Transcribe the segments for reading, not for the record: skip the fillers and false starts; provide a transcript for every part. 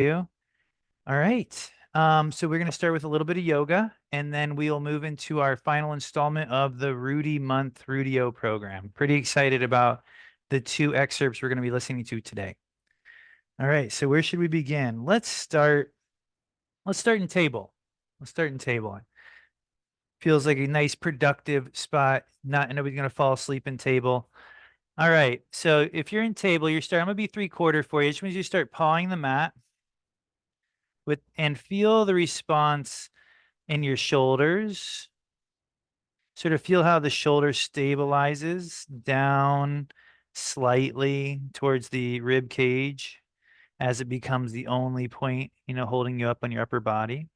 you. All right. So we're going to start with a little bit of yoga, and then we'll move into our final installment of the Rudi month Rudio program. Pretty excited about the two excerpts we're going to be listening to today. All right. So where should we begin? Let's start in table. Let's start in table. Feels like a nice productive spot. Nobody's going to fall asleep in table. All right. So if you're in table, I'm going to be 3/4 for you. Just means you start pawing the mat and feel the response in your shoulders. Sort of feel how the shoulder stabilizes down slightly towards the rib cage as it becomes the only point, holding you up on your upper body.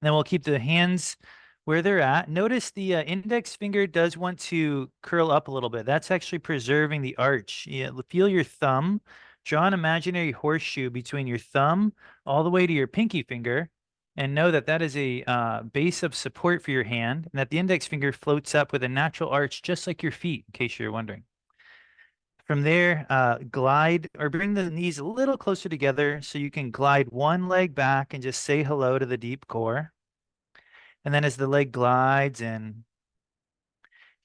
Then we'll keep the hands where they're at. Notice the index finger does want to curl up a little bit. That's actually preserving the arch. Feel your thumb. Draw an imaginary horseshoe between your thumb all the way to your pinky finger, and know that that is a base of support for your hand, and that the index finger floats up with a natural arch just like your feet, in case you're wondering. From there, glide or bring the knees a little closer together so you can glide one leg back and just say hello to the deep core. And then as the leg glides in,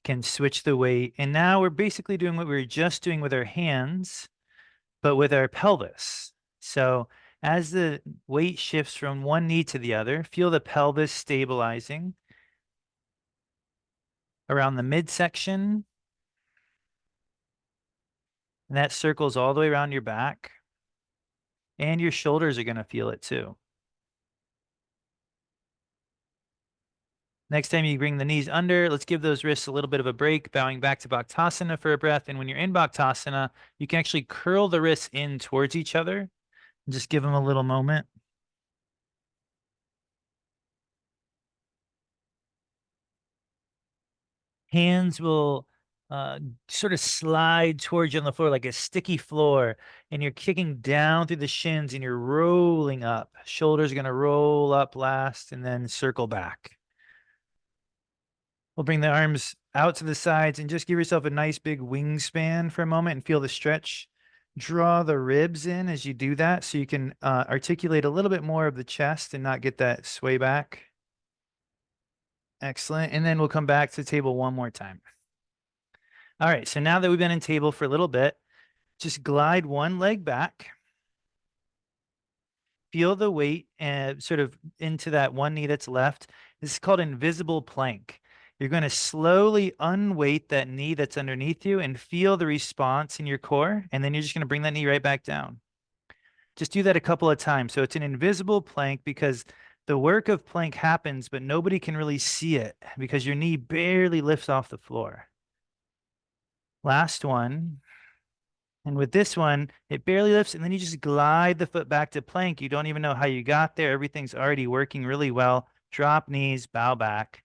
can switch the weight. And now we're basically doing what we were just doing with our hands, but with our pelvis. So as the weight shifts from one knee to the other, feel the pelvis stabilizing around the midsection. And that circles all the way around your back. And your shoulders are going to feel it too. Next time you bring the knees under, let's give those wrists a little bit of a break, bowing back to Bhaktasana for a breath. And when you're in Bhaktasana, you can actually curl the wrists in towards each other and just give them a little moment. Hands will sort of slide towards you on the floor like a sticky floor, and you're kicking down through the shins and you're rolling up. Shoulders are going to roll up last and then circle back. We'll bring the arms out to the sides and just give yourself a nice big wingspan for a moment and feel the stretch. Draw the ribs in as you do that so you can articulate a little bit more of the chest and not get that sway back. Excellent. And then we'll come back to the table one more time. All right, so now that we've been in table for a little bit, just glide one leg back. Feel the weight sort of into that one knee that's left. This is called invisible plank. You're going to slowly unweight that knee that's underneath you and feel the response in your core, and then you're just going to bring that knee right back down. Just do that a couple of times. So it's an invisible plank because the work of plank happens, but nobody can really see it because your knee barely lifts off the floor. Last one. And with this one, it barely lifts, and then you just glide the foot back to plank. You don't even know how you got there. Everything's already working really well. Drop knees, bow back.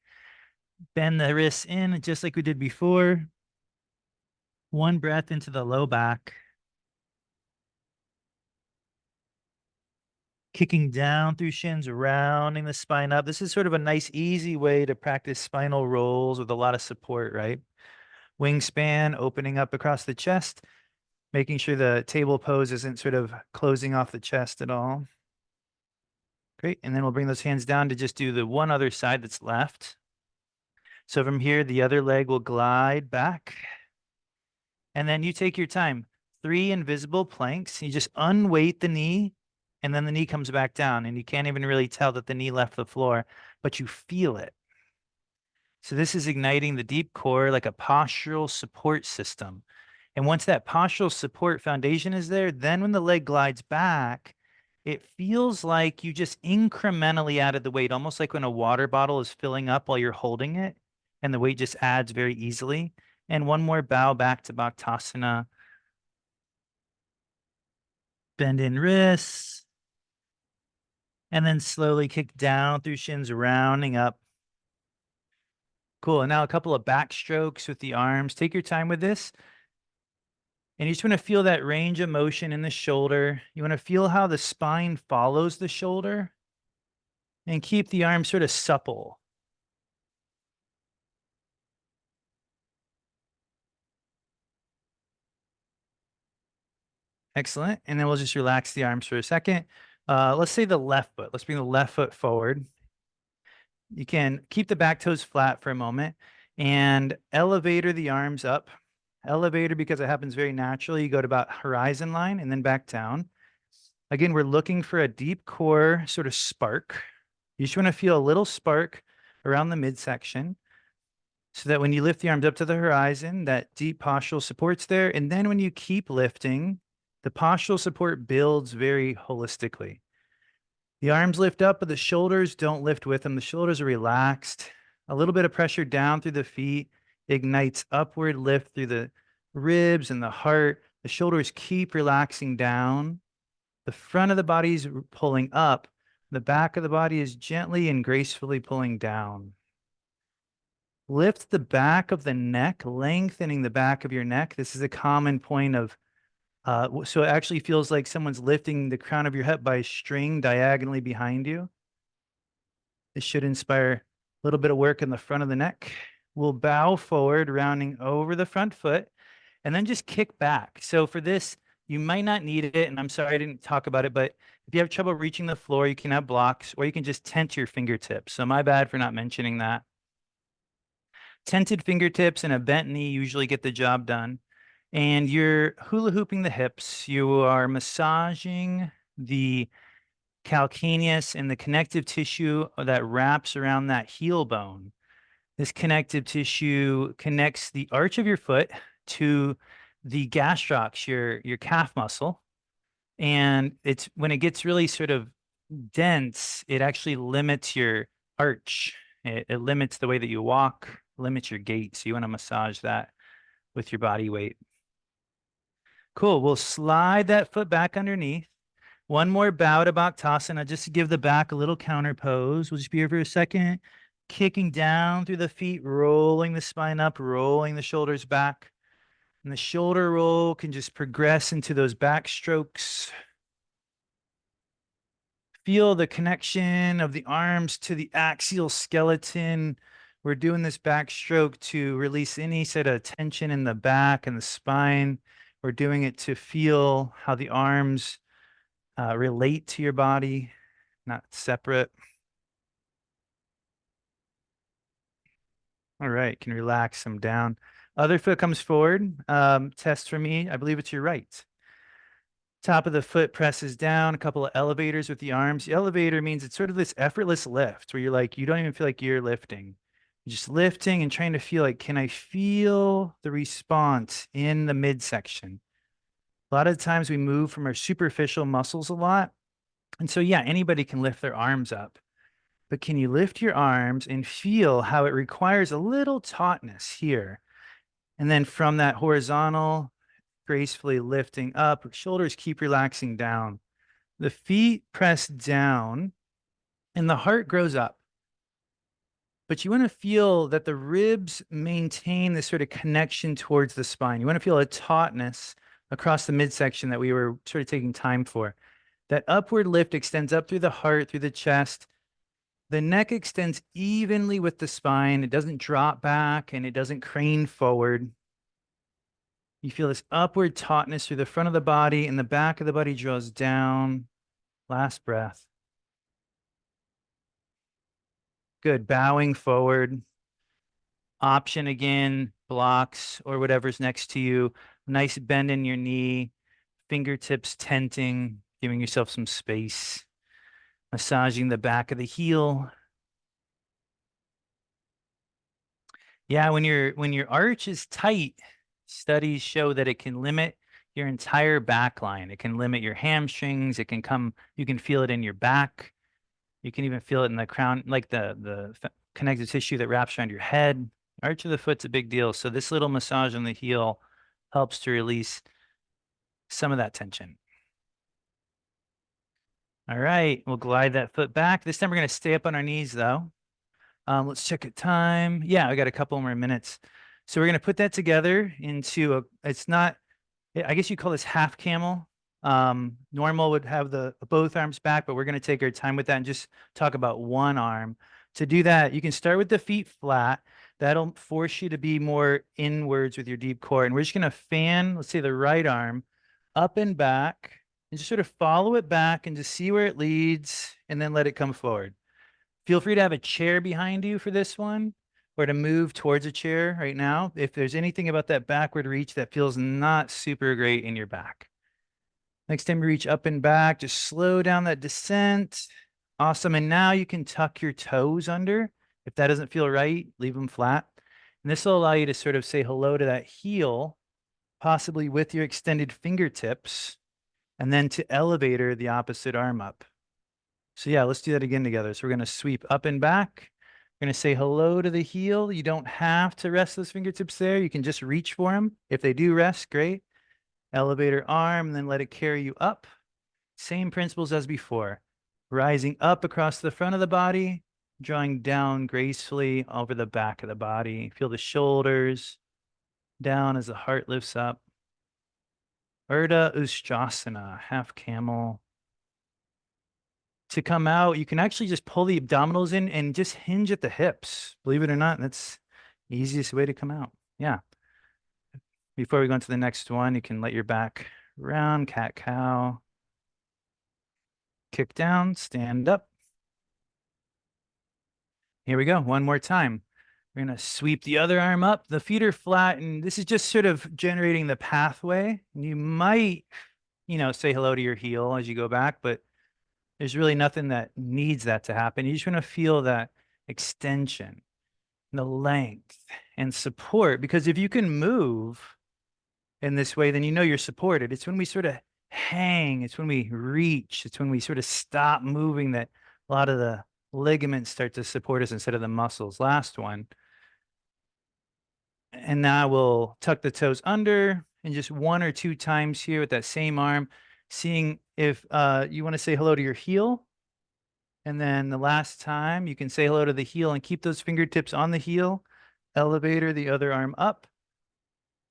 Bend the wrists in just like we did before. One breath into the low back. Kicking down through shins, rounding the spine up. This is sort of a nice, easy way to practice spinal rolls with a lot of support, right? Wingspan, opening up across the chest, making sure the table pose isn't sort of closing off the chest at all. Great. And then we'll bring those hands down to just do the one other side that's left. So from here, the other leg will glide back. And then you take your time. 3 invisible planks. You just unweight the knee, and then the knee comes back down. And you can't even really tell that the knee left the floor, but you feel it. So this is igniting the deep core like a postural support system. And once that postural support foundation is there, then when the leg glides back, it feels like you just incrementally added the weight, almost like when a water bottle is filling up while you're holding it, and the weight just adds very easily. And one more bow back to Bhaktasana. Bend in wrists. And then slowly kick down through shins, rounding up. Cool. And now a couple of back strokes with the arms. Take your time with this. And you just want to feel that range of motion in the shoulder. You want to feel how the spine follows the shoulder and keep the arms sort of supple. Excellent. And then we'll just relax the arms for a second. Let's say the left foot. Let's bring the left foot forward. You can keep the back toes flat for a moment and elevator the arms up. Elevator, because it happens very naturally. You go to about horizon line and then back down. Again, we're looking for a deep core sort of spark. You just want to feel a little spark around the midsection so that when you lift the arms up to the horizon, that deep postural support's there. And then when you keep lifting, the postural support builds very holistically. The arms lift up, but the shoulders don't lift with them. The shoulders are relaxed. A little bit of pressure down through the feet ignites upward lift through the ribs and the heart. The shoulders keep relaxing down. The front of the body is pulling up. The back of the body is gently and gracefully pulling down. Lift the back of the neck, lengthening the back of your neck. This is a common point of, so it actually feels like someone's lifting the crown of your head by a string diagonally behind you. This should inspire a little bit of work in the front of the neck. We'll bow forward, rounding over the front foot, and then just kick back. So for this, you might not need it, and I'm sorry I didn't talk about it, but if you have trouble reaching the floor, you can have blocks, or you can just tent your fingertips. So my bad for not mentioning that. Tented fingertips and a bent knee usually get the job done. And you're hula hooping the hips. You are massaging the calcaneus and the connective tissue that wraps around that heel bone. This connective tissue connects the arch of your foot to the gastrocs, your calf muscle. And it's when it gets really sort of dense, it actually limits your arch. It limits the way that you walk, limits your gait. So you want to massage that with your body weight. Cool. We'll slide that foot back underneath. One more bow to Bhaktasana just to give the back a little counter pose. We'll just be here for a second. Kicking down through the feet, rolling the spine up, rolling the shoulders back. And the shoulder roll can just progress into those back strokes. Feel the connection of the arms to the axial skeleton. We're doing this backstroke to release any sort of tension in the back and the spine. We're doing it to feel how the arms relate to your body, not separate. All right, can relax them down. Other foot comes forward. Test for me. I believe it's your right. Top of the foot presses down, a couple of elevators with the arms. The elevator means it's sort of this effortless lift where you're like, you don't even feel like you're lifting. You're just lifting and trying to feel like, can I feel the response in the midsection? A lot of times we move from our superficial muscles a lot. And so, yeah, anybody can lift their arms up. But can you lift your arms and feel how it requires a little tautness here? And then from that horizontal, gracefully lifting up, shoulders keep relaxing down. The feet press down and the heart grows up. But you want to feel that the ribs maintain this sort of connection towards the spine. You want to feel a tautness across the midsection that we were sort of taking time for. That upward lift extends up through the heart, through the chest. The neck extends evenly with the spine. It doesn't drop back and it doesn't crane forward. You feel this upward tautness through the front of the body and the back of the body draws down. Last breath. Good. Bowing forward. Option again, blocks or whatever's next to you. Nice bend in your knee. Fingertips tenting, giving yourself some space. Massaging the back of the heel. Yeah, when your arch is tight, studies show that it can limit your entire back line. It can limit your hamstrings. It can come, you can feel it in your back. You can even feel it in the crown, like the connective tissue that wraps around your head. Arch of the foot's a big deal. So this little massage on the heel helps to release some of that tension. All right, we'll glide that foot back. This time we're going to stay up on our knees though. Let's check at time. Yeah, I got a couple more minutes. So we're going to put that together into it's not, I guess you call this half camel. Normal would have the both arms back, but we're going to take our time with that and just talk about one arm. To do that, you can start with the feet flat. That'll force you to be more inwards with your deep core. And we're just going to fan, let's say the right arm up and back, and just sort of follow it back and just see where it leads, and then let it come forward. Feel free to have a chair behind you for this one, or to move towards a chair right now if there's anything about that backward reach that feels not super great in your back. Next time you reach up and back, just slow down that descent. Awesome. And now you can tuck your toes under. If that doesn't feel right, leave them flat. And this will allow you to sort of say hello to that heel, possibly with your extended fingertips, and then to elevator the opposite arm up. So yeah, let's do that again together. So we're going to sweep up and back. We're going to say hello to the heel. You don't have to rest those fingertips there. You can just reach for them. If they do rest, great. Elevator arm, and then let it carry you up. Same principles as before. Rising up across the front of the body, drawing down gracefully over the back of the body. Feel the shoulders down as the heart lifts up. Urdhva Ustrasana, half camel. To come out, you can actually just pull the abdominals in and just hinge at the hips. Believe it or not, that's the easiest way to come out. Yeah. Before we go into the next one, you can let your back round, cat cow. Kick down, stand up. Here we go. One more time. We're going to sweep the other arm up. The feet are flat, and this is just sort of generating the pathway. You might, say hello to your heel as you go back, but there's really nothing that needs that to happen. You just want to feel that extension, the length, and support. Because if you can move in this way, then you know you're supported. It's when we sort of hang, it's when we reach, it's when we sort of stop moving that a lot of the ligaments start to support us instead of the muscles. Last one. And now we'll tuck the toes under, and just one or two times here with that same arm, seeing if you want to say hello to your heel. And then the last time you can say hello to the heel and keep those fingertips on the heel, elevator the other arm up,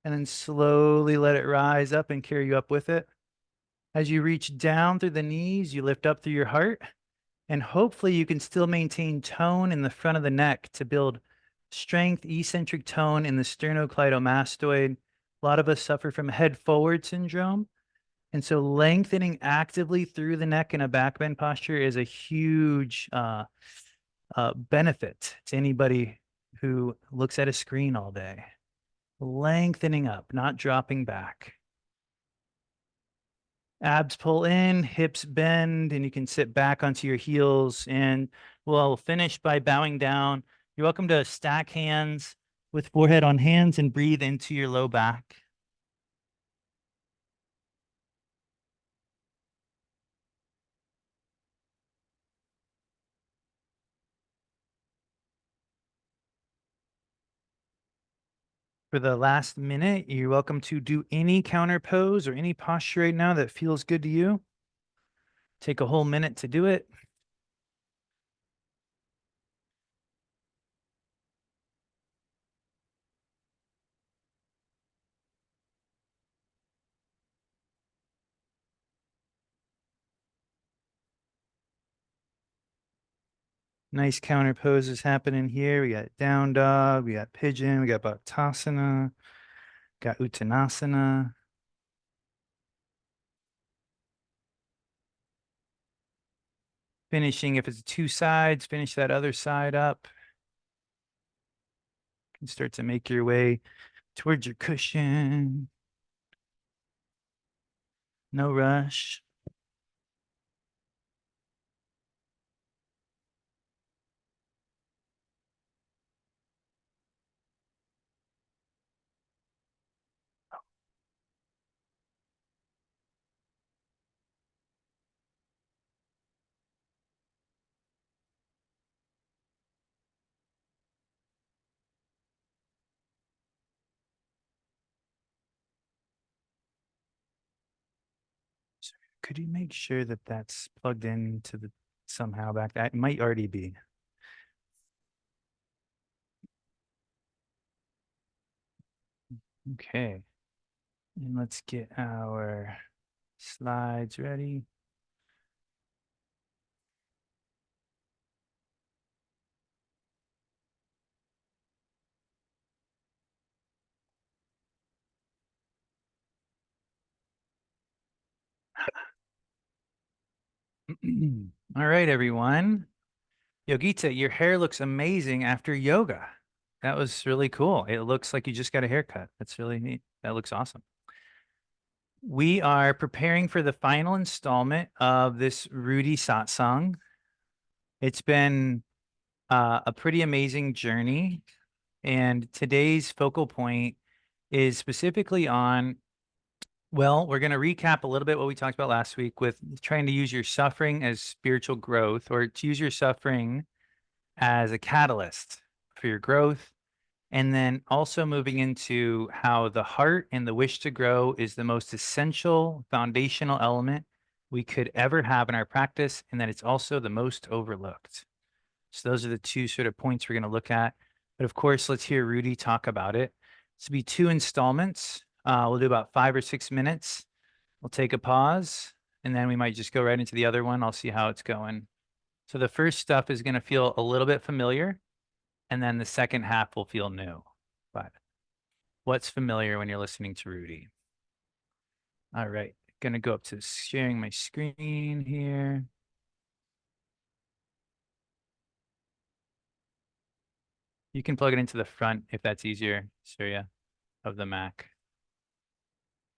and then slowly let it rise up and carry you up with it. As you reach down through the knees, you lift up through your heart, and hopefully you can still maintain tone in the front of the neck to build strength, eccentric tone in the sternocleidomastoid. A lot of us suffer from head forward syndrome. And so lengthening actively through the neck in a back bend posture is a huge benefit to anybody who looks at a screen all day. Lengthening up, not dropping back. Abs pull in, hips bend, and you can sit back onto your heels. And we'll finish by bowing down. You're welcome to stack hands with forehead on hands and breathe into your low back. For the last minute, you're welcome to do any counter pose or any posture right now that feels good to you. Take a whole minute to do it. Nice counter poses happening here. We got down dog, we got pigeon, we got bhattasana, got uttanasana. Finishing, if it's two sides, finish that other side up. You can start to make your way towards your cushion. No rush. Could you make sure that that's plugged into the somehow back? That might already be. Okay. And let's get our slides ready. All right, everyone. Yogita, your hair looks amazing after yoga. That was really cool. It looks like you just got a haircut. That's really neat. That looks awesome. We are preparing for the final installment of this Rudi Satsang. It's been a pretty amazing journey, and today's focal point is specifically on, well, we're going to recap a little bit what we talked about last week with trying to use your suffering as spiritual growth, or to use your suffering as a catalyst for your growth. And then also moving into how the heart and the wish to grow is the most essential foundational element we could ever have in our practice, and that it's also the most overlooked. So those are the two sort of points we're going to look at. But of course, let's hear Rudi talk about it. This will be 2 installments. We'll do about 5 or 6 minutes. We'll take a pause, and then we might just go right into the other one. I'll see how it's going. So the first stuff is going to feel a little bit familiar, and then the second half will feel new. But what's familiar when you're listening to Rudi? All right, going to go up to sharing my screen here. You can plug it into the front if that's easier, Surya, of the Mac.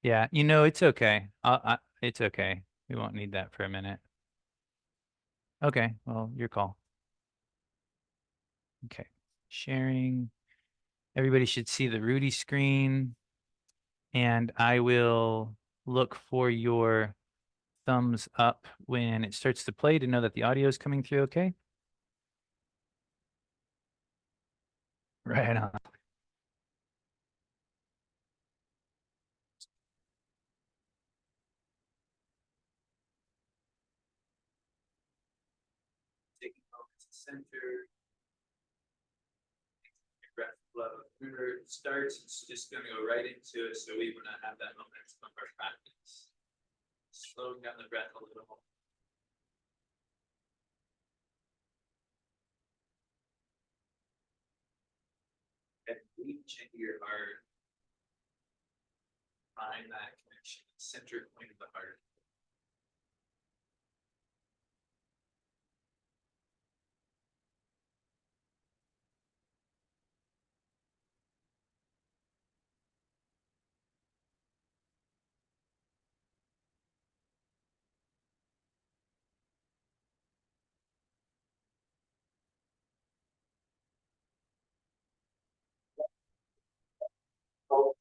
Yeah, it's okay. It's okay. We won't need that for a minute. Okay, well, your call. Okay, sharing. Everybody should see the Rudi screen, and I will look for your thumbs up when it starts to play to know that the audio is coming through okay. Right on. Taking moments to center, your breath flow. Remember, it starts, it's just going to go right into it, so we want to have that momentum of our practice. Slowing down the breath a little. And reach into your heart. Find that connection, center point of the heart.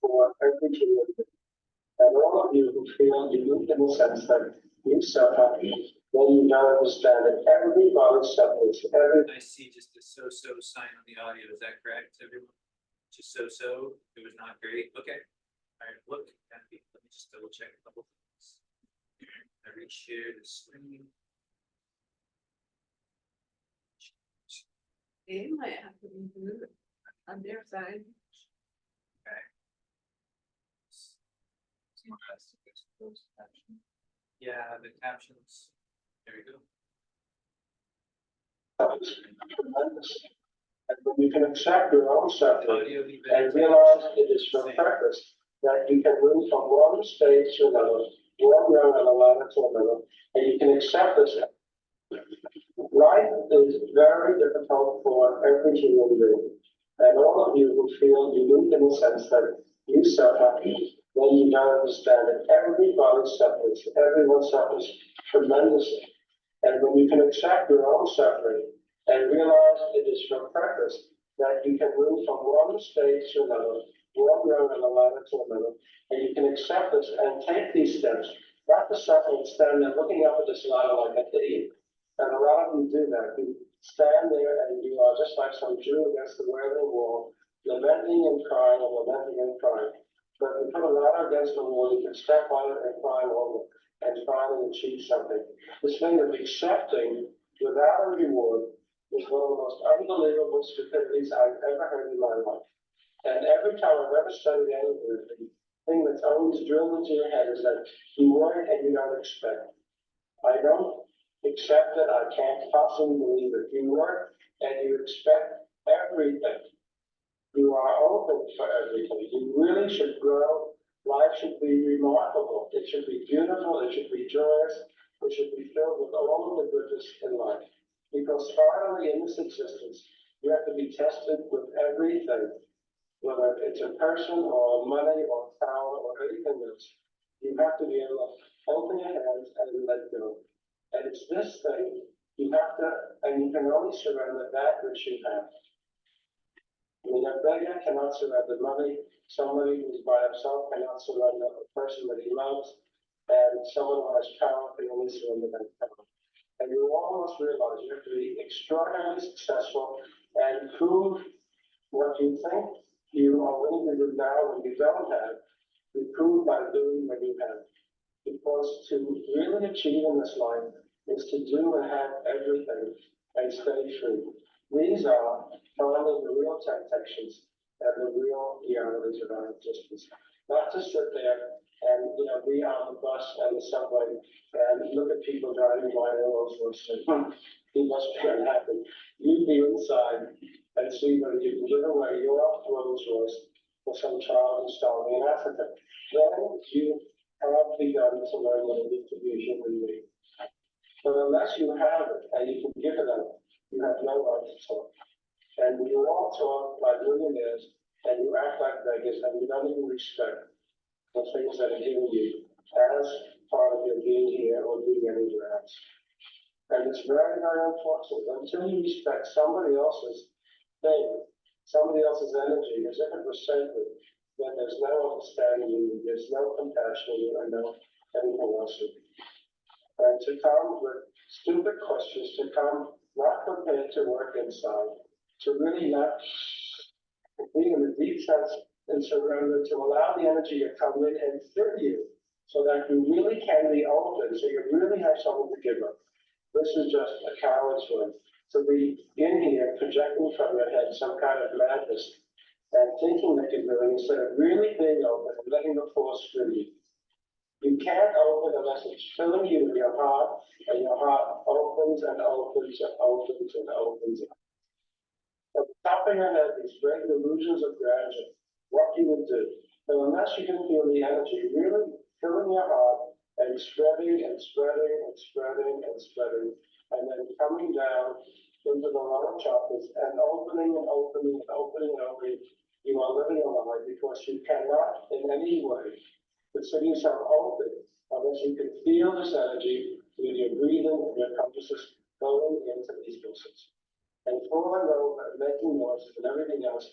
For every community, and all of you who feel unique in the sense that you suffer, then you don't understand that everybody suffers. I see just a so-so sign on the audio. Is that correct, everyone? Just so-so. It was not great. Okay. All right. Look, let me just double check a couple things. I reshare the screen. They might have to move it on their side. Okay. Yeah, the captions. There we go. And when you can accept your own suffering and realize it is your purpose, that you can move from one stage to another, one rung on a ladder to another, and you can accept this. Life is very difficult for every human being. And all of you who feel unique in the sense that you suffer, then you don't understand that everybody suffers. Everyone suffers tremendously. And when you can accept your own suffering and realize it is your purpose, that you can move from one stage to another, one rung on the ladder to another, and you can accept this and take these steps. Not the suffering, stand there looking up at this ladder like a thief. And a lot of you do that. You stand there and you are just like some Jew against the wailing wall, lamenting and crying and lamenting and crying. But if you put a ladder against the wall, you can step on it and climb over and finally achieve something. This thing of accepting without a reward is one of the most unbelievable stupidities I've ever heard in my life. And every time I've ever studied anything, the thing that's always drilled into your head is that you work and you don't expect. I don't accept it. I can't possibly believe it. You work and you expect everything. You are open for everything. You really should grow. Life should be remarkable. It should be beautiful. It should be joyous. We should be filled with all of the goodness in life. Because finally, in this existence, you have to be tested with everything, whether it's a person or money or power or anything else. You have to be able to open your hands and let go. And it's this thing you have to, and you can only surrender that which you have. I mean, a beggar cannot surrender money. Somebody who's by himself cannot surrender a person that he loves. And someone who has power can only surrender that power. And you all must realize you have to be extraordinarily successful and prove what you think you are willing to do now when you don't have. You prove by doing what you have. Because to really achieve in this life is to do and have everything and stay free. These are finding the real temptations and the real realities of our existence. Not to sit there and be on the bus and the subway and look at people driving by in Rolls Royce and he must be unhappy. You be inside and see whether you can give away your Rolls Royce for some child who's starving in Africa. Then you have begun to learn what it is to be a human being. But unless you have it and you can give it up, you have no right to talk. And you all talk like millionaires and you act like beggars and you don't even respect the things that are given you as part of your being here or being anywhere else. And it's very, very unfortunate. Until you respect somebody else's thing, somebody else's energy, as if it was sacred, then there's no understanding you, there's no compassion you, and no anything else. And to come with stupid questions, to come not prepared to work inside, to really not be in a deep sense and surrender, to allow the energy to come in and fill you so that you really can be open, so you really have something to give up. This is just a coward's way. To be in here projecting from your head some kind of madness and thinking that you're doing instead of really being open and letting the force fill you. You can't open unless it's filling you with your heart, and your heart opens and opens and opens and opens. At the top of your head, these great delusions of grandeur, what you would do. But unless you can feel the energy really filling your heart and spreading and spreading and spreading and spreading, and then coming down into the lower chakras and opening and opening and opening and opening, you are living a lie because you cannot in any way consider yourself open unless you can feel this energy with your breathing and your consciousness going into these muscles. And falling over and making noises and everything else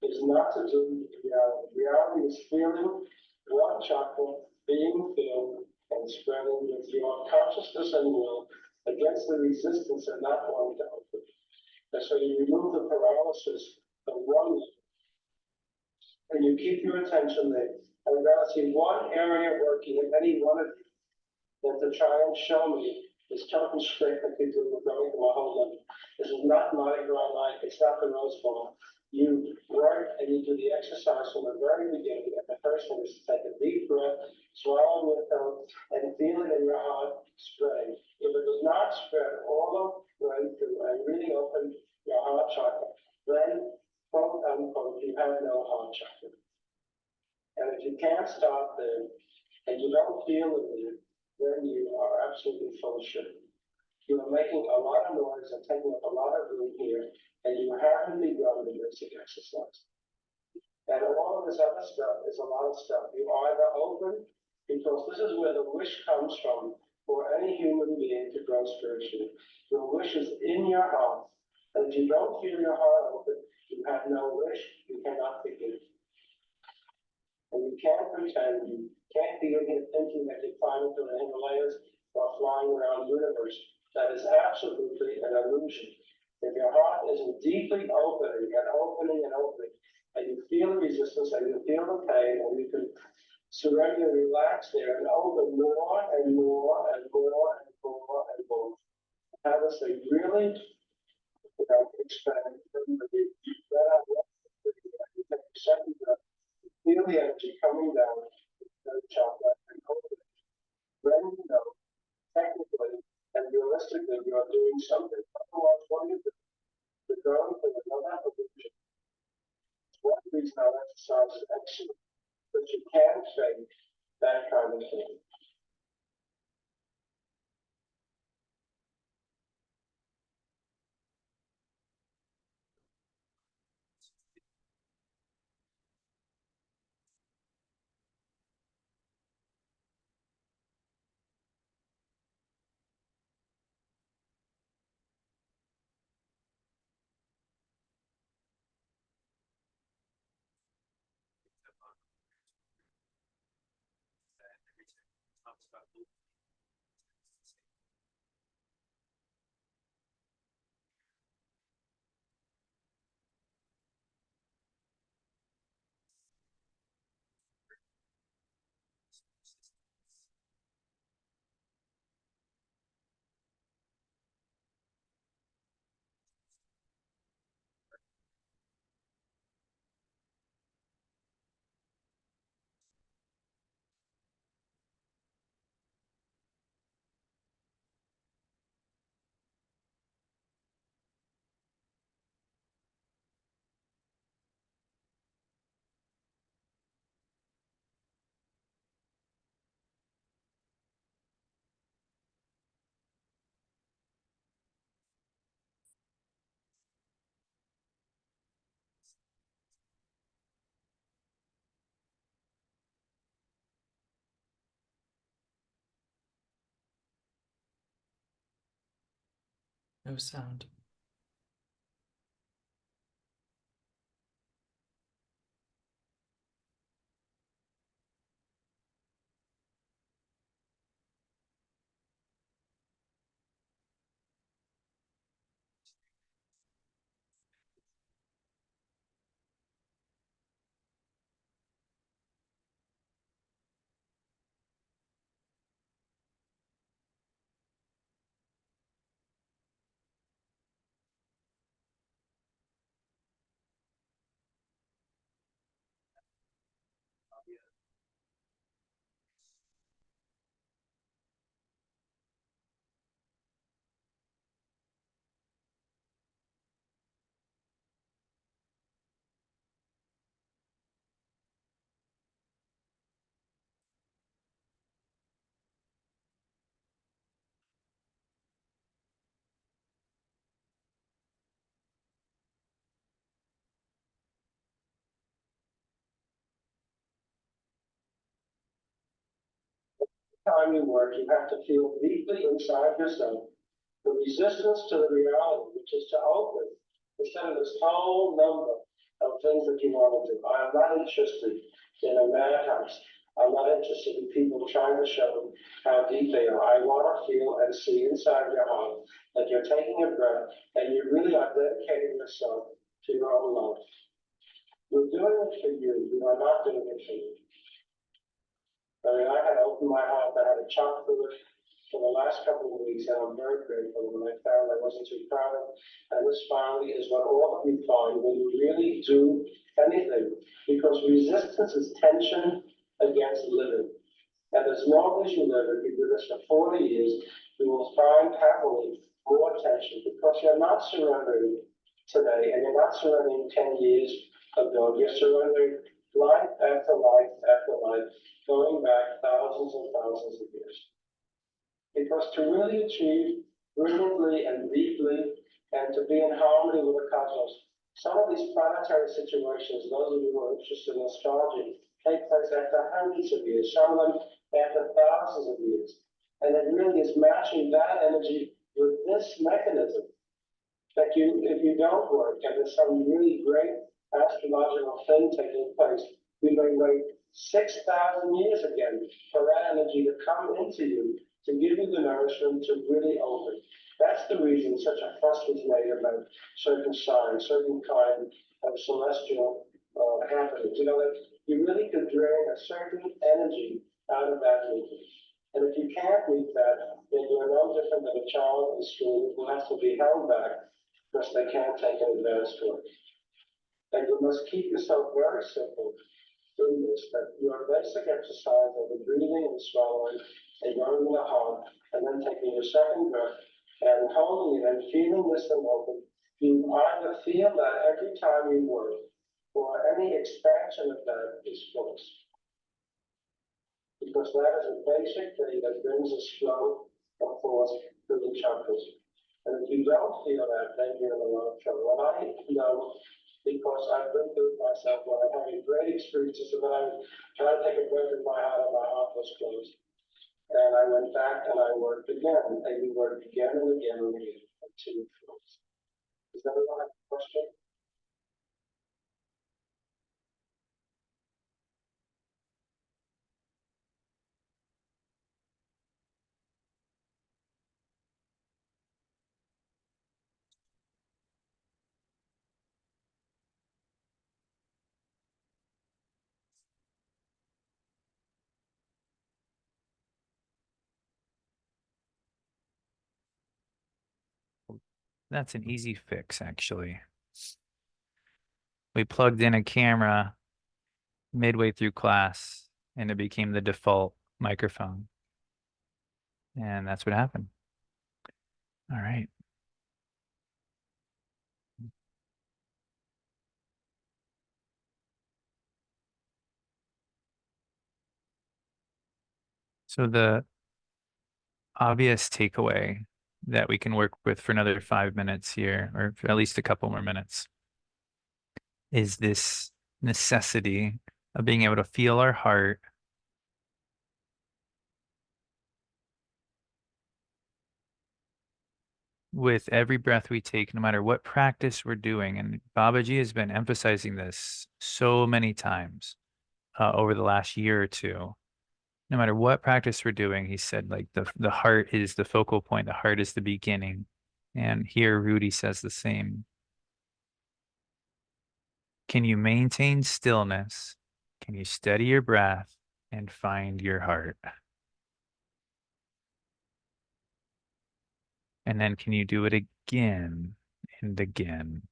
is not to do with reality. Reality is feeling one chakra being filled and spreading with your consciousness and will against the resistance and not wanting to open. And so you remove the paralysis of one and you keep your attention there. And we're going to see one area working in any one of you that to try and show me this total strength that people are going to my whole life. This is not Mardi Gras night, it's not the Rose Bowl. You work and you do the exercise from the very beginning. And the first thing is to take a deep breath, swallow your tongue, and feel it in your heart spreading. If it does not spread all the way through and really open your heart chakra, then, quote unquote, you have no heart chakra. And if you can't stop there, and you don't feel it, then you are absolutely full of shit. You are making a lot of noise and taking up a lot of room here, and you haven't begun the basic exercise. And all of this other stuff is a lot of stuff. You either open, because this is where the wish comes from for any human being to grow spiritually. Your wish is in your heart. And if you don't feel your heart open, you have no wish, you cannot begin. And you can't pretend, you can't be in here thinking that you're climbing to the Himalayas or flying around the universe. That is absolutely an illusion. If your heart isn't deeply opening and opening and opening, and you feel the resistance and you feel the pain, and you can surrender and relax there and open more and more and more and more and more. Have us say, really, expand. Second breath. Feel the energy coming down the chakra and open. Then you know, technically and realistically, you are doing something. Otherwise, what do you do? You're going to another illusion. One reason our exercise is excellent, but you can fake that kind of thing. No sound. Time you work, you have to feel deeply inside yourself the resistance to the reality, which is to open instead of this whole number of things that you want to do. I am not interested in a madhouse. I'm not interested in people trying to show how deep they are. I want to feel and see inside your heart that you're taking a breath and you really are dedicating yourself to your own life. You're doing it for you. You are not doing it for you. I mean, I had opened my heart. I had a chunk through it for the last couple of weeks, and I'm very grateful when I found I wasn't too proud of. And this finally is what all of you find when you really do anything, because resistance is tension against living. And as long as you live, if you do this for 40 years, you will find happily more tension because you're not surrendering today, and you're not surrendering 10 years ago. You're surrendering life after life after life, going back thousands and thousands of years. Because to really achieve brilliantly and deeply and to be in harmony with the cosmos, some of these planetary situations, those of you who are interested in astrology, take place after hundreds of years, some of them after thousands of years. And it really is matching that energy with this mechanism that if you don't work and there's some really great astrological thing taking place, we may wait 6,000 years again for that energy to come into you to give you the nourishment to really open. That's the reason such a fuss was made about certain signs, certain kind of celestial happenings. You know, that you really could drain a certain energy out of that movement. And if you can't meet that, then you're no different than a child in school who has to be held back because they can't take an advanced course. And you must keep yourself very simple doing this, that your basic exercise of the breathing and swallowing and going in the heart, and then taking your second breath and holding it and feeling this thing open. You either feel that every time you work, or any expansion of that is force. Because that is a basic thing that brings a flow of force through the chakras. And if you don't feel that, then you're in a lot of trouble. And I know, because I've been through it myself, when I'm having great experiences, and then I tried to take a breath in my heart, and my heart was closed. And I went back and I worked again, and we worked again and again and again until it closed. Does anyone have a question? That's an easy fix, actually. We plugged in a camera midway through class and it became the default microphone. And that's what happened. All right. So the obvious takeaway that we can work with for another 5 minutes here, or for at least a couple more minutes, is this necessity of being able to feel our heart with every breath we take, no matter what practice we're doing. And Babaji has been emphasizing this so many times over the last year or two. No matter what practice we're doing, he said, like the heart is the focal point, the heart is the beginning. And here Rudi says the same. Can you maintain stillness? Can you steady your breath and find your heart? And then can you do it again and again?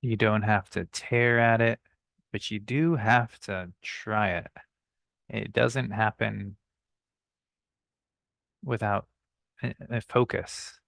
You don't have to tear at it, but you do have to try it. It doesn't happen without a focus.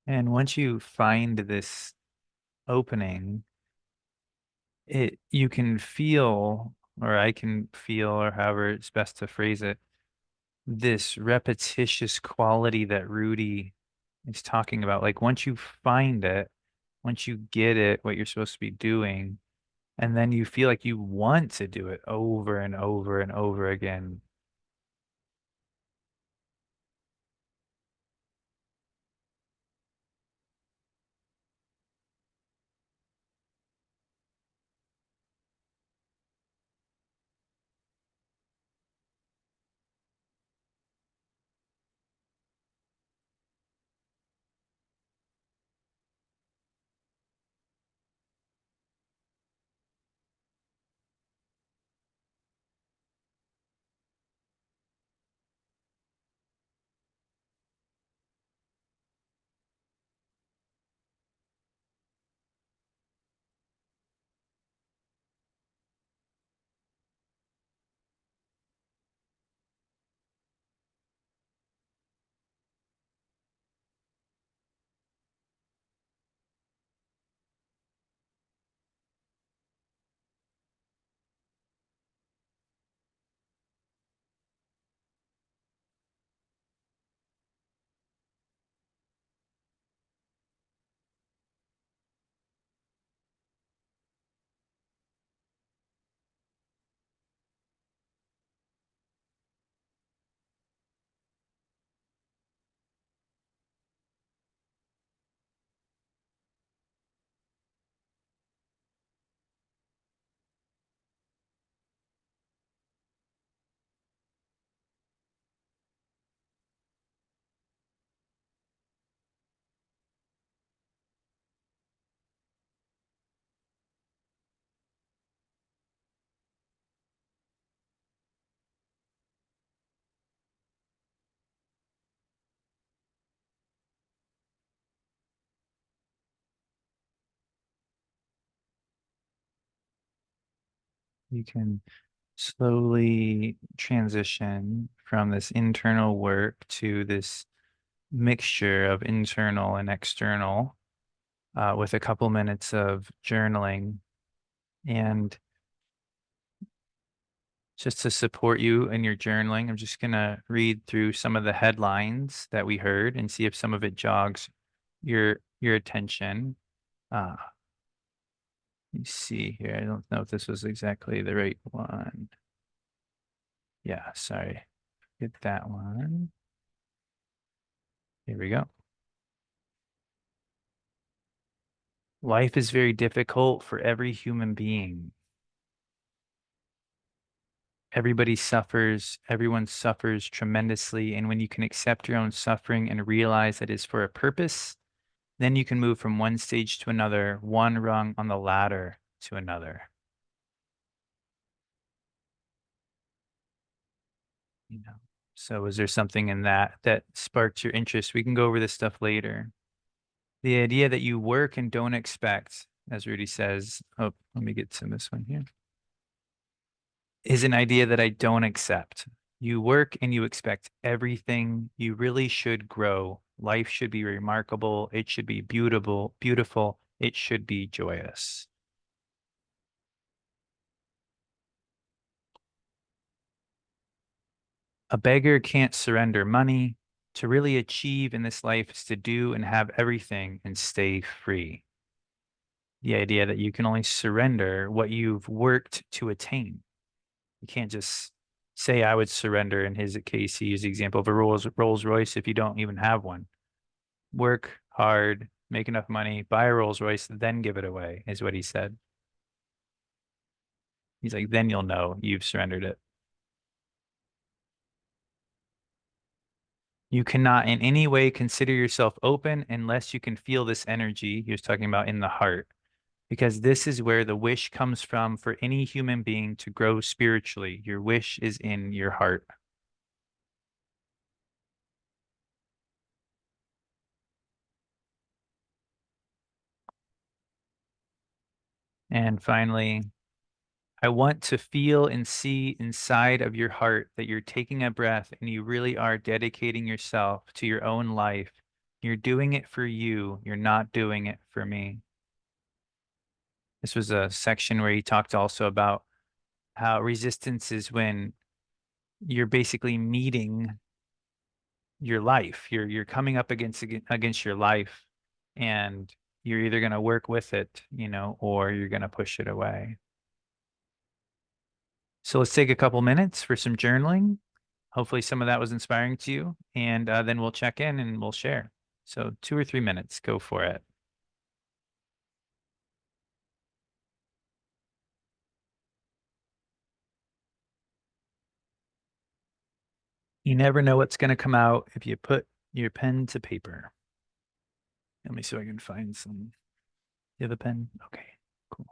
And once you find this opening, you can feel, or I can feel, or however it's best to phrase it, this repetitious quality that Rudi is talking about. Like once you find it, once you get it, what you're supposed to be doing, and then you feel like you want to do it over and over and over again. you can slowly transition from this internal work to this mixture of internal and external with a couple minutes of journaling. And just to support you in your journaling, I'm just going to read through some of the headlines that we heard and see if some of it jogs your attention. Let me see here. I don't know if this was exactly the right one. Yeah, sorry. Get that one. Here we go. Life is very difficult for every human being. Everybody suffers, everyone suffers tremendously. And when you can accept your own suffering and realize that it's for a purpose, then you can move from one stage to another, one rung on the ladder to another. You know. So is there something in that that sparked your interest? We can go over this stuff later. The idea that you work and don't expect, as Rudi says, oh, let me get to this one here, is an idea that I don't accept. You work and you expect everything. You really should grow. Life should be remarkable. It should be beautiful, beautiful. It should be joyous. A beggar can't surrender money. To really achieve in this life is to do and have everything and stay free. The idea that you can only surrender what you've worked to attain. You can't just say, I would surrender. In his case, he used the example of a Rolls Royce if you don't even have one. Work hard, make enough money, buy a Rolls Royce, then give it away, is what he said. He's like, then you'll know you've surrendered it. You cannot in any way consider yourself open unless you can feel this energy he was talking about in the heart, because this is where the wish comes from for any human being to grow spiritually. Your wish is in your heart. And finally, I want to feel and see inside of your heart that you're taking a breath and you really are dedicating yourself to your own life. You're doing it for you. You're not doing it for me. This was a section where he talked also about how resistance is when you're basically meeting your life. You're coming up against your life, and you're either going to work with it, or you're going to push it away. So let's take a couple minutes for some journaling. Hopefully some of that was inspiring to you, and then we'll check in and we'll share. So 2 or 3 minutes, go for it. You never know what's going to come out if you put your pen to paper. Let me see if I can find some. You have a pen? Okay, cool.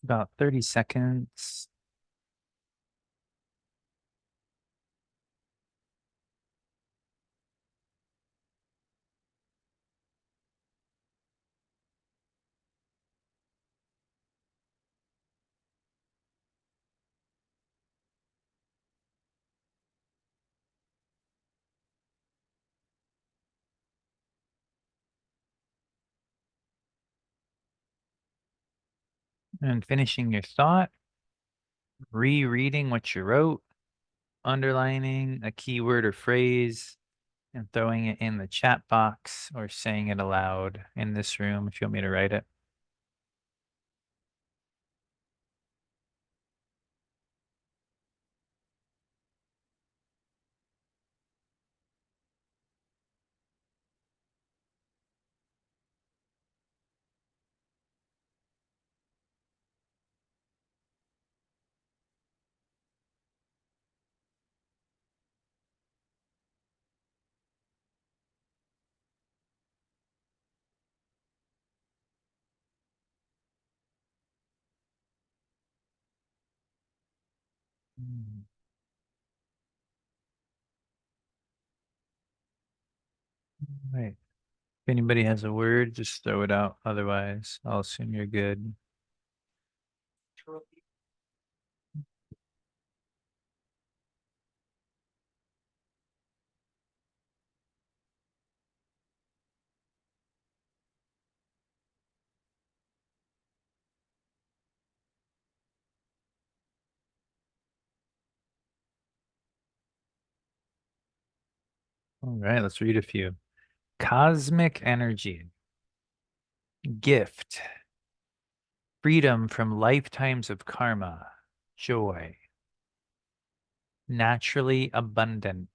About 30 seconds. And finishing your thought, rereading what you wrote, underlining a keyword or phrase, and throwing it in the chat box or saying it aloud in this room if you want me to write it. Mm. Right. If anybody has a word, just throw it out. Otherwise, I'll assume you're good. All right, let's read a few. Cosmic energy, gift, freedom from lifetimes of karma, joy, naturally abundant,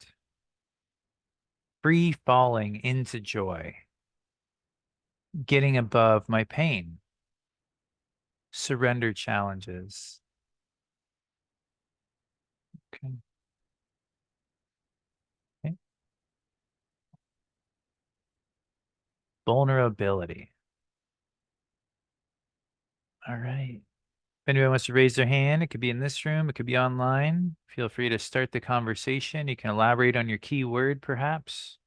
free falling into joy, getting above my pain, surrender challenges. Okay. Okay. Vulnerability. All right. If anyone wants to raise their hand, it could be in this room, it could be online. Feel free to start the conversation. You can elaborate on your key word, perhaps.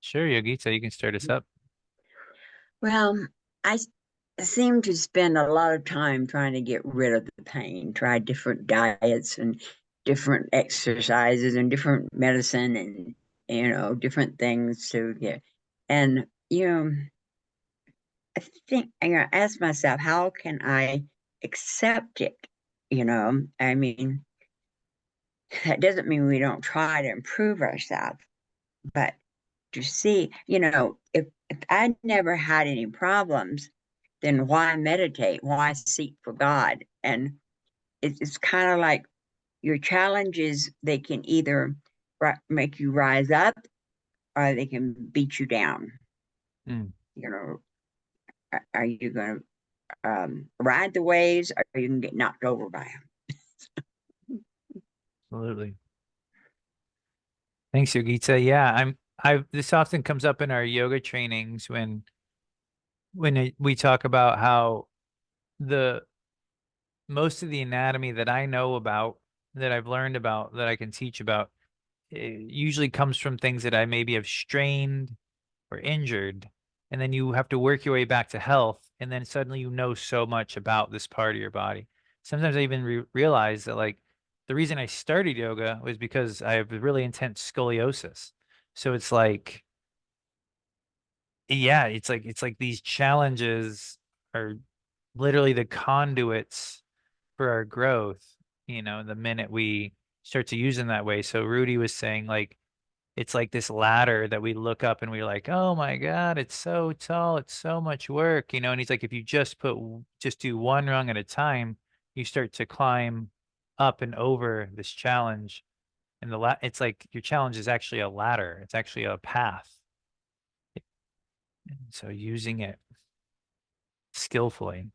Sure, Yogita, you can start us up. Well, seem to spend a lot of time trying to get rid of the pain, try different diets and different exercises and different medicine and, different things to get. And, I think, I ask myself, how can I accept it? I mean, that doesn't mean we don't try to improve ourselves, but to see, if I never had any problems, then why meditate? Why seek for God? And it's kind of like your challenges, they can either make you rise up or they can beat you down. Mm, You know, are you going to ride the waves or you can get knocked over by them? absolutely. Thanks, Yogita. Yeah, this often comes up in our yoga trainings when we talk about how the most of the anatomy that I know about, that I've learned about, that I can teach about, it usually comes from things that I maybe have strained or injured. And then you have to work your way back to health. And then suddenly you know so much about this part of your body. Sometimes I even realize that, like, the reason I started yoga was because I have really intense scoliosis. So it's like, yeah, it's like these challenges are literally the conduits for our growth, the minute we start to use them that way. So Rudy was saying, like, it's like this ladder that we look up and we're like, oh my God, it's so tall, it's so much work, and he's like, if you just do one rung at a time, you start to climb up and over this challenge. And it's like your challenge is actually a ladder, it's actually a path. So using it skillfully.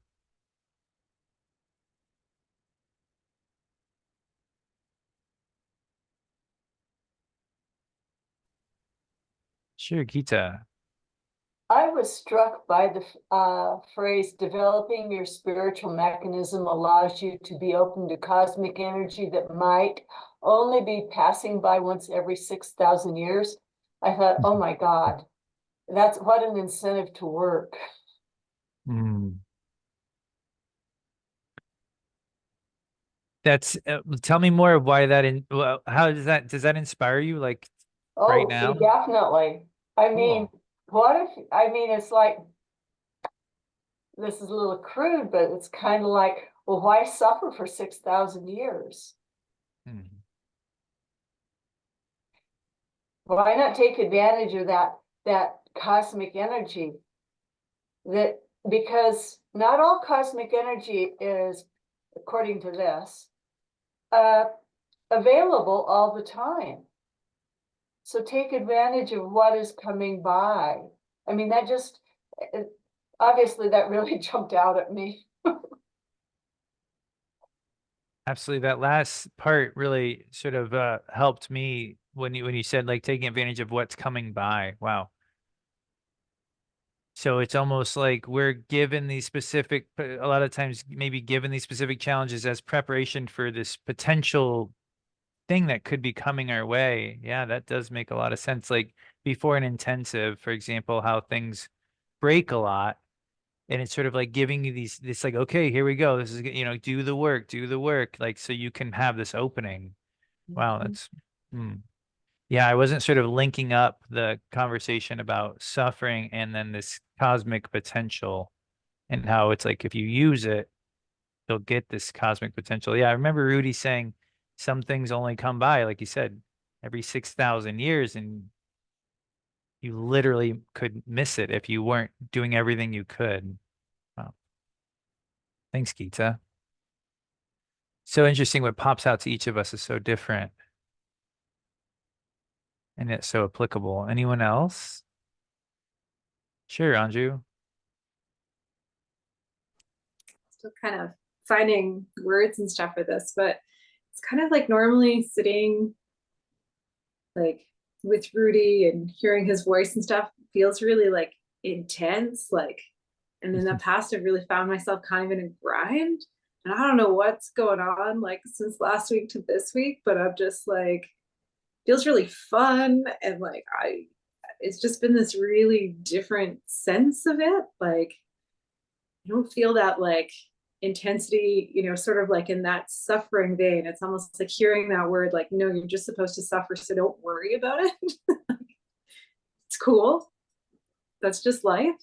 Sure, Gita. I was struck by the phrase, developing your spiritual mechanism allows you to be open to cosmic energy that might only be passing by once every 6,000 years. I thought, oh my God, that's what an incentive to work. Mm. That's tell me more of why that well, how does that inspire you like right Oh, now? definitely. I mean, Cool. what if, I mean, it's like, this is a little crude, but it's kind of like, well, why suffer for 6,000 years? Mm. Why not take advantage of that cosmic energy? That because not all cosmic energy is, according to this, uh, available all the time. So take advantage of what is coming by. I mean, that just obviously that really jumped out at me. Absolutely. That last part really sort of helped me when you said like taking advantage of what's coming by. Wow. So it's almost like we're given these specific, a lot of times maybe given these specific challenges as preparation for this potential thing that could be coming our way. Yeah, that does make a lot of sense. Like before an intensive, for example, how things break a lot. And it's sort of like giving you this like, okay, here we go. This is, do the work, like, so you can have this opening. Wow, that's, hmm. Yeah, I wasn't sort of linking up the conversation about suffering and then this cosmic potential and how it's like if you use it, you'll get this cosmic potential. Yeah, I remember Rudi saying some things only come by, like you said, every 6,000 years, and you literally could miss it if you weren't doing everything you could. Wow. Thanks, Geeta. So interesting what pops out to each of us is so different and yet so applicable. Anyone else? Sure, Anju. Still kind of finding words and stuff for this, but it's kind of like normally sitting like with Rudi and hearing his voice and stuff feels really like intense. Like, and in the past, I've really found myself kind of in a grind. And I don't know what's going on like since last week to this week, but I'm just like, feels really fun. And like, it's just been this really different sense of it. Like, I don't feel that like intensity, sort of like in that suffering vein. It's almost like hearing that word, like, no, you're just supposed to suffer, so don't worry about it. It's cool. That's just life.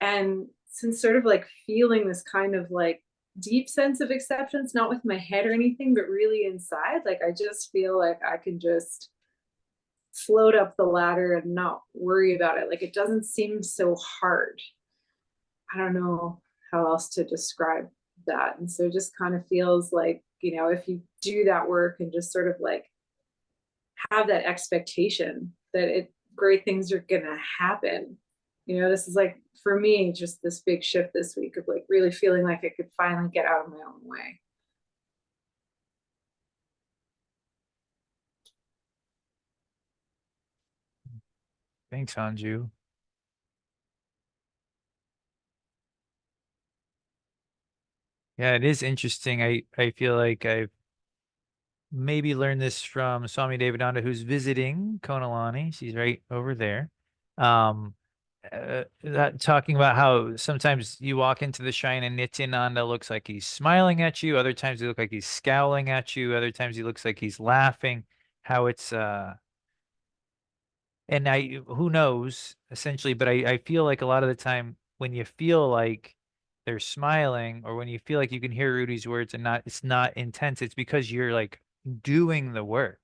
And since sort of like feeling this kind of like deep sense of acceptance, not with my head or anything, but really inside, like I just feel like I can just float up the ladder and not worry about it. Like it doesn't seem so hard. I don't know how else to describe that. And so it just kind of feels like, if you do that work and just sort of like have that expectation that great things are gonna happen. This is like for me, just this big shift this week of like really feeling like I could finally get out of my own way. Thanks, Anju. Yeah, it is interesting. I feel like I've maybe learned this from Swami Devananda, who's visiting Konalani. She's right over there. Um, that talking about how sometimes you walk into the shrine and Nityananda looks like he's smiling at you. Other times he looks like he's scowling at you. Other times he looks like he's laughing. How it's and who knows essentially, but I feel like a lot of the time when you feel like they're smiling or when you feel like you can hear Rudy's words and it's not intense, it's because you're like doing the work.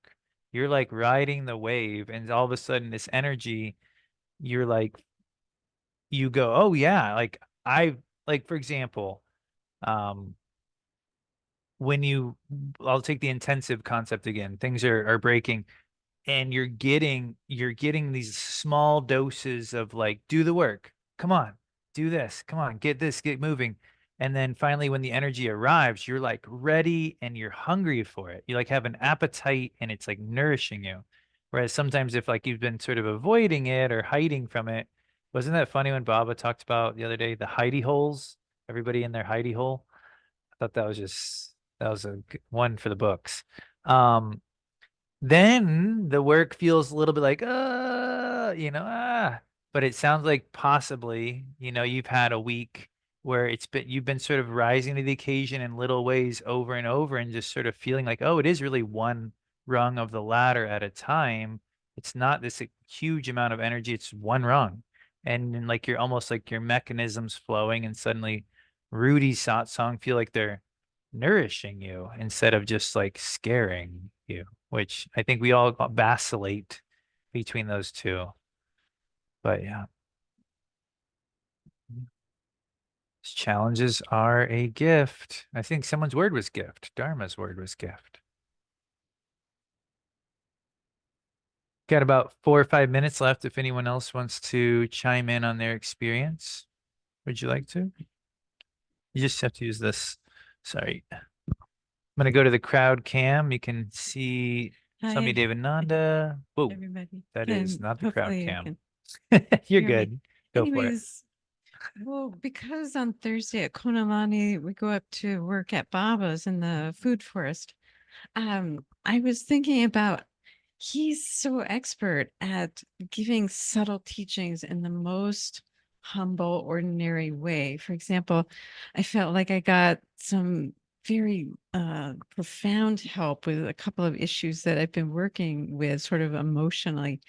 You're like riding the wave, and all of a sudden this energy, you're like, you go, oh yeah, like like for example, um, when I'll take the intensive concept again, things are breaking and you're getting these small doses of like, do the work, come on, do this, come on, get this, get moving. And then finally when the energy arrives, you're like ready and you're hungry for it. You like have an appetite and it's like nourishing you. Whereas sometimes if like you've been sort of avoiding it or hiding from it, wasn't that funny when Baba talked about the other day, the hidey holes, everybody in their hidey hole? I thought that was a one for the books. Um, then the work feels a little bit like, but it sounds like possibly, you've had a week where you've been sort of rising to the occasion in little ways over and over and just sort of feeling like, oh, it is really one rung of the ladder at a time. It's not this huge amount of energy. It's one rung. And then like you're almost like your mechanisms flowing and suddenly Rudy's satsang feel like they're nourishing you instead of just like scaring you, which I think we all vacillate between those two. But yeah, challenges are a gift. I think someone's word was gift. Dharma's word was gift. Got about 4 or 5 minutes left if anyone else wants to chime in on their experience. Would you like to? You just have to use this. Sorry. I'm going to go to the crowd cam. You can see Swami Hi, Devananda. Whoa, everybody. that is not the crowd Hopefully you cam. can You're hear me. good. Go for it. Anyways, well, because on Thursday at Konalani, we go up to work at Baba's in the food forest. I was thinking about he's so expert at giving subtle teachings in the most humble, ordinary way. For example, I felt like I got some very profound help with a couple of issues that I've been working with sort of emotionally.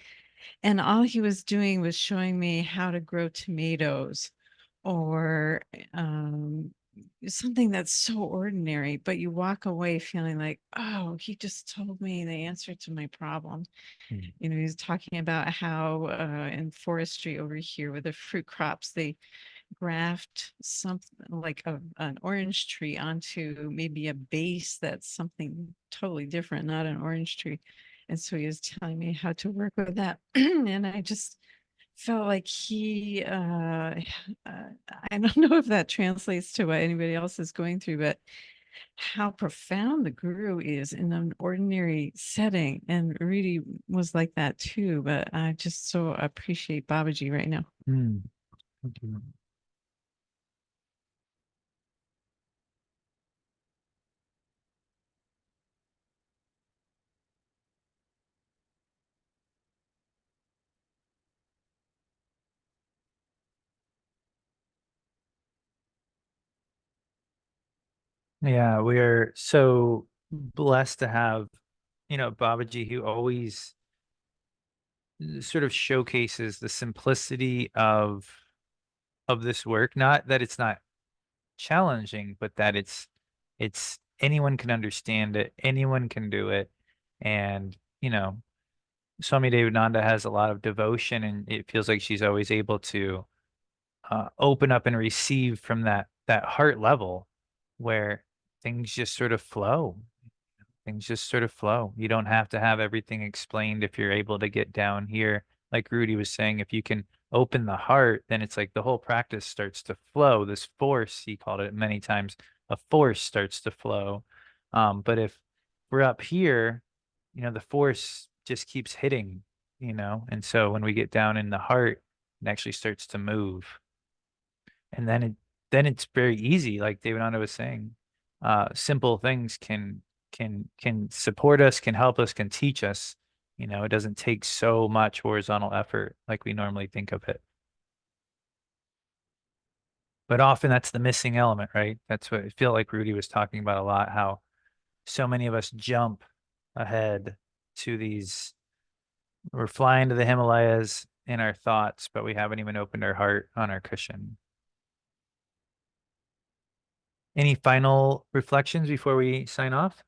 And all he was doing was showing me how to grow tomatoes or something that's so ordinary, but you walk away feeling like, oh, he just told me the answer to my problem. Mhm. He's talking about how in forestry over here with the fruit crops, they graft something like an orange tree onto maybe a base that's something totally different, not an orange tree. And so he was telling me how to work with that. And I just felt like I don't know if that translates to what anybody else is going through, but how profound the guru is in an ordinary setting. And Rudi was like that too, but I just so appreciate Babaji right now. Thank you. Yeah, we're so blessed to have, Babaji who always sort of showcases the simplicity of this work. Not that it's not challenging, but that it's anyone can understand it, anyone can do it. And, Swami Devananda has a lot of devotion and it feels like she's always able to open up and receive from that heart level where things just sort of flow. Things just sort of flow. You don't have to have everything explained if you're able to get down here. Like Rudi was saying, if you can open the heart, then it's like the whole practice starts to flow. This force, he called it many times, a force starts to flow. But if we're up here, the force just keeps hitting, and so when we get down in the heart, it actually starts to move. And then it's very easy, like Devananda was saying. Simple things can support us, can help us, can teach us. It doesn't take so much horizontal effort like we normally think of it. But often that's the missing element, right? That's what I feel like Rudi was talking about a lot, how so many of us jump ahead to we're flying to the Himalayas in our thoughts, but we haven't even opened our heart on our cushion. Any final reflections before we sign off?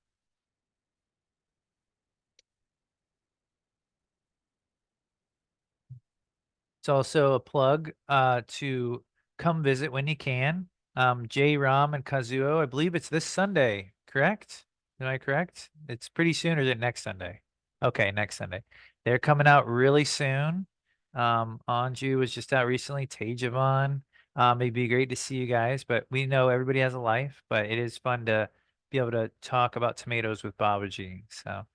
It's also a plug to come visit when you can. Jay Ram and Kazuo, I believe it's this Sunday, correct? Am I correct? It's pretty soon, or is it next Sunday? Okay, next Sunday. They're coming out really soon. Anju was just out recently, Tejavan. It'd be great to see you guys, but we know everybody has a life, but it is fun to be able to talk about tomatoes with Babaji. So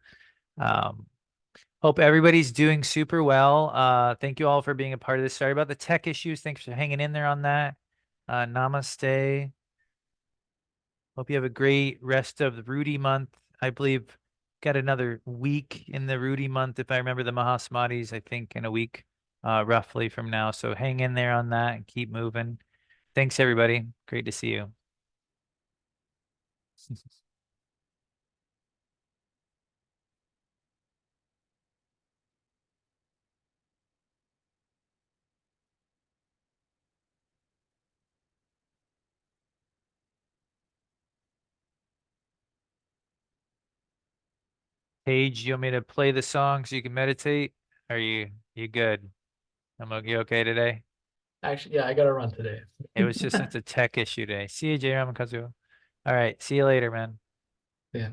Hope everybody's doing super well. Thank you all for being a part of this. Sorry about the tech issues. Thanks for hanging in there on that. Namaste. Hope you have a great rest of the Rudi month. I believe got another week in the Rudi month, if I remember the Mahasamadhis, I think in a week, roughly from now. So hang in there on that and keep moving. Thanks, everybody. Great to see you. Paige, you want me to play the song so you can meditate? Are you good? You okay today? Actually, yeah, I gotta run today. It was just it's a tech issue today. See you, Jairam and Kazuo. All right, see you later, man. Yeah.